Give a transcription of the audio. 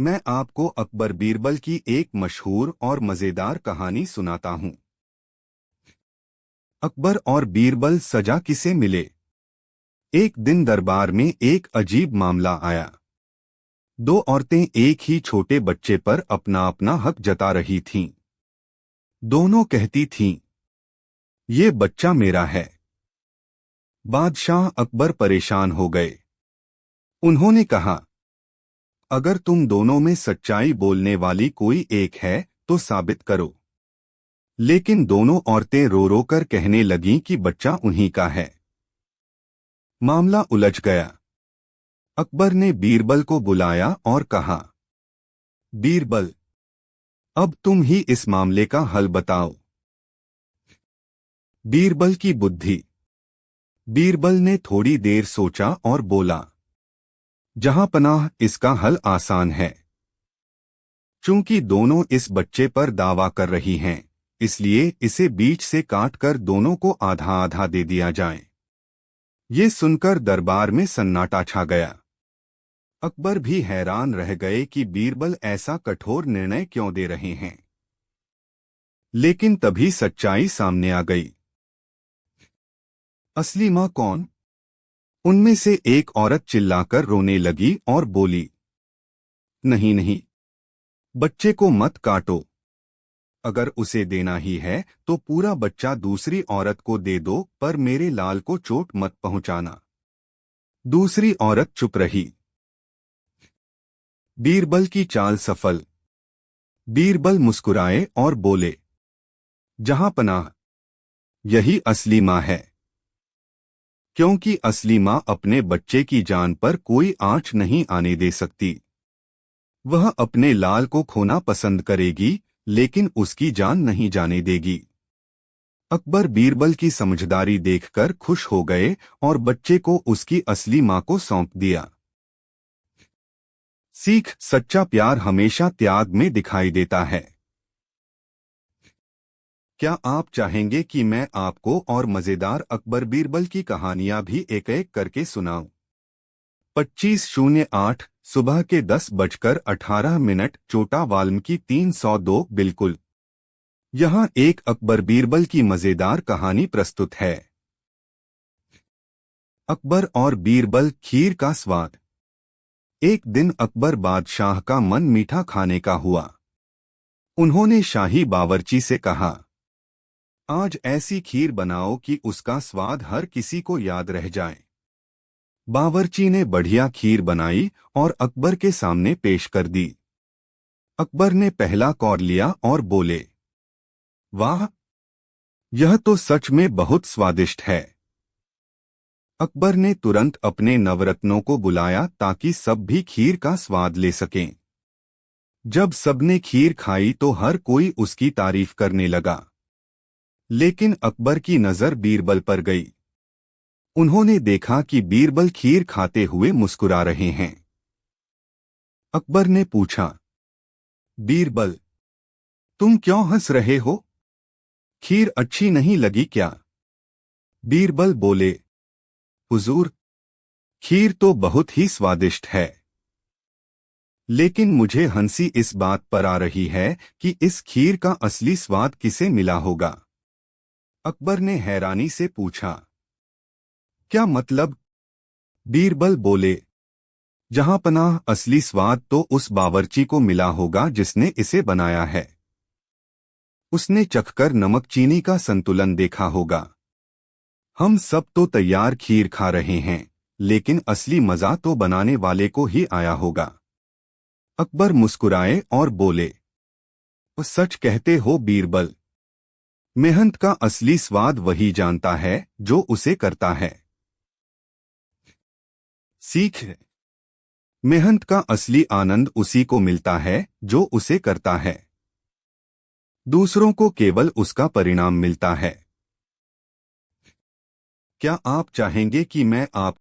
मैं आपको अकबर बीरबल की एक मशहूर और मजेदार कहानी सुनाता हूँ। अकबर और बीरबल सजा किसे मिले। एक दिन दरबार में एक अजीब मामला आया। दो औरतें एक ही छोटे बच्चे पर अपना अपना हक जता रही थीं। दोनों कहती थीं, ये बच्चा मेरा है। बादशाह अकबर परेशान हो गए। उन्होंने कहा, अगर तुम दोनों में सच्चाई बोलने वाली कोई एक है तो साबित करो। लेकिन दोनों औरतें रो रो कर कहने लगीं कि बच्चा उन्हीं का है। मामला उलझ गया। अकबर ने बीरबल को बुलाया और कहा, बीरबल, अब तुम ही इस मामले का हल बताओ। बीरबल की बुद्धि। बीरबल ने थोड़ी देर सोचा और बोला, जहां पनाह, इसका हल आसान है। चूंकि दोनों इस बच्चे पर दावा कर रही हैं, इसलिए इसे बीच से काटकर दोनों को आधा आधा दे दिया जाए। ये सुनकर दरबार में सन्नाटा छा गया। अकबर भी हैरान रह गए कि बीरबल ऐसा कठोर निर्णय क्यों दे रहे हैं। लेकिन तभी सच्चाई सामने आ गई। असली मां कौन? उनमें से एक औरत चिल्लाकर रोने लगी और बोली, नहीं नहीं, बच्चे को मत काटो। अगर उसे देना ही है तो पूरा बच्चा दूसरी औरत को दे दो, पर मेरे लाल को चोट मत पहुंचाना। दूसरी औरत चुप रही। बीरबल की चाल सफल। बीरबल मुस्कुराए और बोले, जहां पनाह, यही असली मां है। क्योंकि असली मां अपने बच्चे की जान पर कोई आंच नहीं आने दे सकती। वह अपने लाल को खोना पसंद करेगी, लेकिन उसकी जान नहीं जाने देगी। अकबर बीरबल की समझदारी देखकर खुश हो गए और बच्चे को उसकी असली मां को सौंप दिया। सीख, सच्चा प्यार हमेशा त्याग में दिखाई देता है। क्या आप चाहेंगे कि मैं आपको और मजेदार अकबर बीरबल की कहानियां भी एक एक करके सुनाऊं? 2508 सुबह के 10:18 चोटा वाल्मीकि 302 बिल्कुल। यहाँ एक अकबर बीरबल की मजेदार कहानी प्रस्तुत है। अकबर और बीरबल, खीर का स्वाद। एक दिन अकबर बादशाह का मन मीठा खाने का हुआ। उन्होंने शाही बावर्ची से कहा, आज ऐसी खीर बनाओ कि उसका स्वाद हर किसी को याद रह जाए। बावर्ची ने बढ़िया खीर बनाई और अकबर के सामने पेश कर दी। अकबर ने पहला कौर लिया और बोले, वाह, यह तो सच में बहुत स्वादिष्ट है। अकबर ने तुरंत अपने नवरत्नों को बुलाया ताकि सब भी खीर का स्वाद ले सकें। जब सबने खीर खाई तो हर कोई उसकी तारीफ करने लगा। लेकिन अकबर की नजर बीरबल पर गई। उन्होंने देखा कि बीरबल खीर खाते हुए मुस्कुरा रहे हैं। अकबर ने पूछा, बीरबल, तुम क्यों हंस रहे हो? खीर अच्छी नहीं लगी क्या? बीरबल बोले, हुजूर, खीर तो बहुत ही स्वादिष्ट है। लेकिन मुझे हंसी इस बात पर आ रही है कि इस खीर का असली स्वाद किसे मिला होगा। अकबर ने हैरानी से पूछा, क्या मतलब? बीरबल बोले, जहां पनाह, असली स्वाद तो उस बावर्ची को मिला होगा जिसने इसे बनाया है। उसने चखकर नमक चीनी का संतुलन देखा होगा। हम सब तो तैयार खीर खा रहे हैं, लेकिन असली मजा तो बनाने वाले को ही आया होगा। अकबर मुस्कुराए और बोले, सच कहते हो बीरबल। मेहनत का असली स्वाद वही जानता है जो उसे करता है। सीख, मेहनत का असली आनंद उसी को मिलता है जो उसे करता है। दूसरों को केवल उसका परिणाम मिलता है। क्या आप चाहेंगे कि मैं आप